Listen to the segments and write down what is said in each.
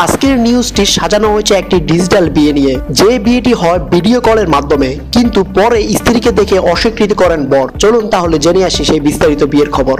আজকের নিউজটি সাজানো হয়েছে একটি ডিজিটাল বিয়ে নিয়ে। যে বিয়েটি হয় ভিডিও কলের মাধ্যমে, কিন্তু পরে স্ত্রীকে দেখে অস্বীকৃতি করেন বর। চলুন তাহলে জেনে আসি সেই বিস্তারিত বিয়ের খবর।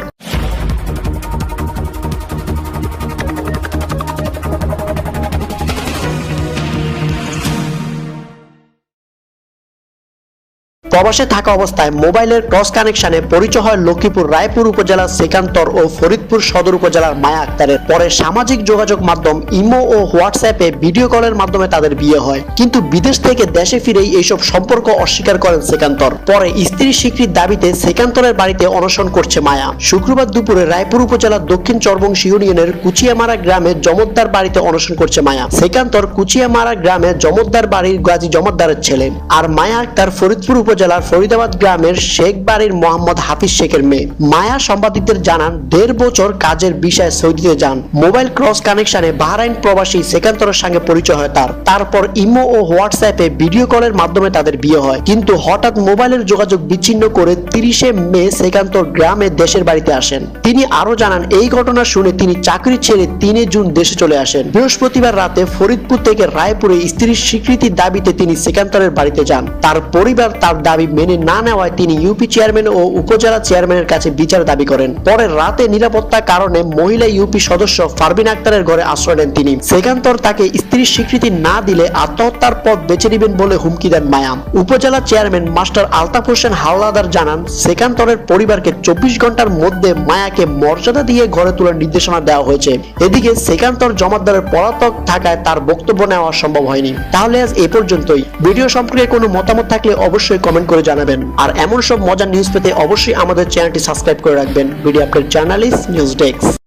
প্রবাসে থাকা অবস্থায় মোবাইলের ক্রস কানেকশনে পরিচয় হয় লক্ষ্মীপুর রায়পুর উপজেলার সেকান্তর ও ফরিদপুর সদর উপজেলার মায়া আক্তারের। পরে সামাজিক যোগাযোগ মাধ্যম ইমো ও হোয়াটসঅ্যাপে ভিডিও কলের মাধ্যমে তাদের বিয়ে হয়, কিন্তু বিদেশ থেকে দেশে ফিরেই এইসব সম্পর্ক অস্বীকার করেন সেকান্তর। পরে স্ত্রীর স্বীকৃতির দাবিতে সেকান্তরের বাড়িতে অনশন করছে মায়া। শুক্রবার দুপুরে রায়পুর উপজেলার দক্ষিণ চরবংশী ইউনিয়নের কুচিয়ামারা গ্রামে জমদ্দার বাড়িতে অনশন করছে মায়া। সেকান্তর কুচিয়ামারা গ্রামে জমদ্দার বাড়ির গাজী জমদ্দারের ছেলে, আর মায়া আক্তার ফরিদপুর উপজেলার ফরিদাবাদ গ্রামের শেখ বাড়ির মোহাম্মদ হাফিজ শেখের মেয়ে। মায়া সাংবাদিকদের জানান, 1.5 বছর কাজের বিষয়ে সৌদিতে যান। মোবাইল ক্রস কানেকশনে বাহরাইন প্রবাসী সেকান্তরের সঙ্গে পরিচয় হয় তারপর ইমো ও হোয়াটসঅ্যাপে ভিডিও কলের মাধ্যমে তাদের বিয়ে হয়, কিন্তু হঠাৎ মোবাইলের যোগাযোগ বিচ্ছিন্ন করে 30 মে সেকান্তর গ্রামে দেশের বাড়িতে আসেন। তিনি আরো জানান, এই ঘটনা শুনে তিনি চাকরি ছেড়ে 3 জুন দেশে চলে আসেন। বৃহস্পতিবার রাতে ফরিদপুর থেকে রায়পুরে স্ত্রীর স্বীকৃতির দাবিতে তিনি সেকান্তরের বাড়িতে যান। তার পরিবার তার দাবি মেনে না নেওয়ায় তিনি ইউপি চেয়ারম্যান ও উপজেলা চেয়ারম্যানের কাছে বিচার দাবি করেন। পরে রাতে নিরাপত্তার কারণে মহিলা ইউপি সদস্য ফারবিন আক্তারের ঘরে আশ্রয় নেন তিনি। সেকান্তর তাকে স্ত্রীর স্বীকৃতি না দিলে আত্মহত্যার পথ বেছে নেবেন বলে হুমকি দেন মায়া। উপজেলা চেয়ারম্যান মাস্টার আলতাফ হোসেন হাওলাদার জানান, সেকান্তরের পরিবারকে 24 ঘন্টার মধ্যে মায়াকে মর্যাদা দিয়ে ঘরে তোলার নির্দেশনা দেওয়া হয়েছে। এদিকে সেকান্তর জমাদ্দারের পলাতক থাকায় তার বক্তব্য নেওয়া সম্ভব হয়নি। তাহলে আজ এ পর্যন্তই। ভিডিও সম্পর্কে কোনো মতামত থাকলে অবশ্যই কমেন্ট করে জানাবেন, আর এমন সব মজার নিউজ পেতে অবশ্যই আমাদের চ্যানেলটি সাবস্ক্রাইব করে রাখবেন। Video update journalist news desk.